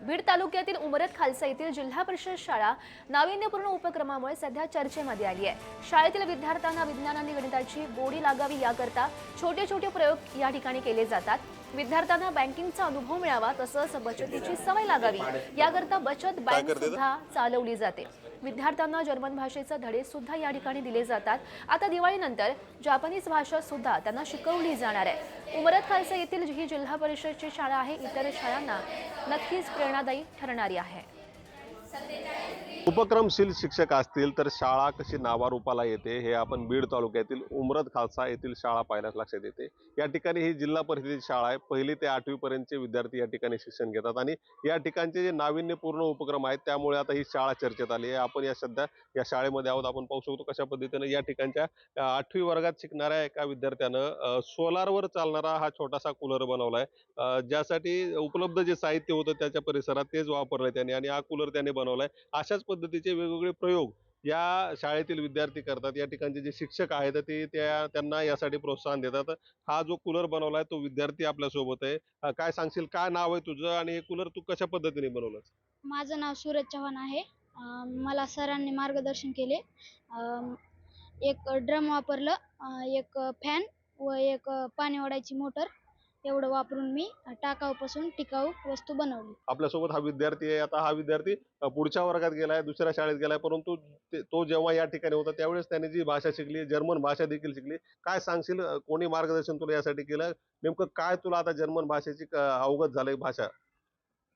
बीड तालुक्यातील उमरत खालसा येथील जिल्हा परिषद शाळा नाविन्यपूर्ण उपक्रमामुळे सध्या चर्चेमध्ये आली आहे। शाळेतील विद्यार्थ्यांना विज्ञान आणि गणिताची गोडी लागावी याकरता छोटे छोटे प्रयोग या ठिकाणी केले जातात। विद्यार्थ्यांना बँकिंगचा अनुभव मिळावा तसंच बचतीची सवय लागावी याकरता बचत बँक सुद्धा चालवली जाते। विद्यार्थ्यांना जर्मन भाषेचे धडे सुद्धा या ठिकाणी दिले जातात। आता दिवाळीनंतर जपानीज भाषा सुद्धा त्यांना शिकवली जाणार आहे। उमरत खालसा येथील ही जिल्हा परिषदची शाळा आहे, इतर शाळांना नक्कीच प्रेरणादायी ठरणारी आहे। उपक्रमशील शिक्षक असतील तर शाळा कशी नावारूपाला येते हे आपण बीड तालुक्यातील उमरत खालसा येथील शाळा पाहिल्यास लक्षात येते। या ठिकाणी ही जिल्हा परिषदेची शाळा आहे। 1ली ते 8वी पर्यंतचे विद्यार्थी या ठिकाणी शिक्षण घेतात आणि या ठिकाणचे जे नाविन्यपूर्ण उपक्रम आहेत त्यामुळे आता ही शाळा चर्चेत आली आहे। आपण सध्या या शाळेमध्ये आहोत। आपण पाहू शकतो कशा पद्धतीने या ठिकाणच्या 8वी वर्गात शिकणाऱ्या एका विद्यार्थ्यानं सोलारवर चालणारा हा छोटासा कूलर बनवलाय। ज्यासाठी उपलब्ध जे साहित्य होतं त्याच्या परिसरात तेच वापरलंय त्याने आणि हा कूलर त्याने बनवलाय। अशाच पद्धतीचे वेगवेगळे प्रयोग या शाळेतील विद्यार्थी करतात। या ठिकाणचे जे शिक्षक आहेत ते त्यांना यासाठी प्रोत्साहन देतात। हा जो कूलर बनवलाय तो विद्यार्थी आपल्या सोबत आहे। काय सांगशील, काय नाव आहे तुझं आणि हे कूलर तू कशा पद्धतीने बनवलंस? माझं नाव सूरज चव्हाण आहे। मला सरांनी मार्गदर्शन केले। एक ड्रम वापरलं, एक फॅन व एक पाणी ओढायची मोटर एवढं वापरून मी टाकाऊपासून टिकाऊ वस्तू बनवली। आपल्यासोबत हा विद्यार्थी आहे। आता हा विद्यार्थी पुढच्या वर्गात गेलाय, दुसऱ्या शाळेत गेलाय, परंतु तो जेव्हा या ठिकाणी होता त्यावेळेस त्याने जी भाषा शिकली, जर्मन भाषा देखील शिकली। काय सांगशील, कोणी मार्गदर्शन तुला यासाठी केलं? नेमकं काय तुला आता जर्मन भाषेची अवगत झालंय भाषा?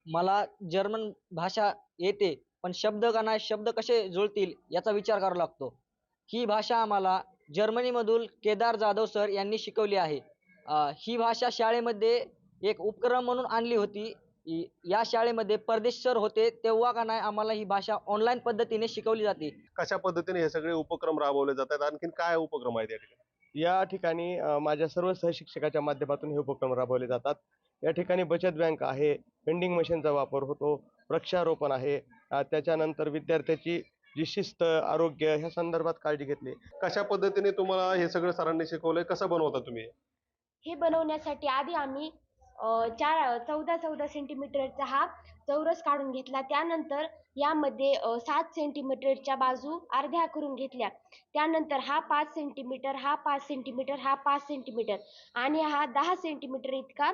मला जर्मन भाषा येते, पण शब्द कसे जुळतील याचा विचार करावा लागतो। ही भाषा आम्हाला जर्मनीमधून केदार जाधव सर यांनी शिकवली आहे। ही भाषा शाळेमध्ये एक उपक्रम म्हणून आणली होती। या शाळेमध्ये परदेश सर होते तेव्हा का नाही आम्हाला ही भाषा ऑनलाईन पद्धतीने शिकवली जाते। कशा पद्धतीने हे सगळे उपक्रम राबवले जातात? आणखीन काय उपक्रम आहेत या ठिकाणी? या ठिकाणी माझ्या सर्व सहशिक्षकाच्या माध्यमातून हे उपक्रम राबवले जातात। या ठिकाणी बचत बँक आहे, वेंडिंग मशीनचा वापर होतो, वृक्षारोपण आहे, त्याच्यानंतर विद्यार्थ्याची जी शिस्त, आरोग्य ह्या संदर्भात काळजी घेतली। कशा पद्धतीने तुम्हाला हे सगळं सरांनी शिकवलंय? कसं बनवता तुम्ही? हे बनवण्यासाठी आधी आम्ही 14 सेंटीमीटरचा हा चौरस काढून घेतला। त्यानंतर यामध्ये 7 सेंटीमीटरच्या बाजू अर्ध्या करून घेतल्या। त्यानंतर हा 5 सेंटीमीटर, हा 5 सेंटीमीटर, हा 5 सेंटीमीटर आणि हा 10 सेंटीमीटर इतका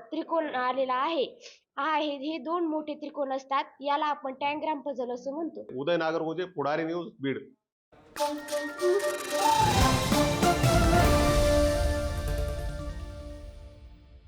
त्रिकोण आलेला आहे। हे 2 मोठे त्रिकोण असतात, याला आपण टँग्राम पझल असं म्हणतो। उदय नागरगोजे, पुढारी न्यूज, बीड।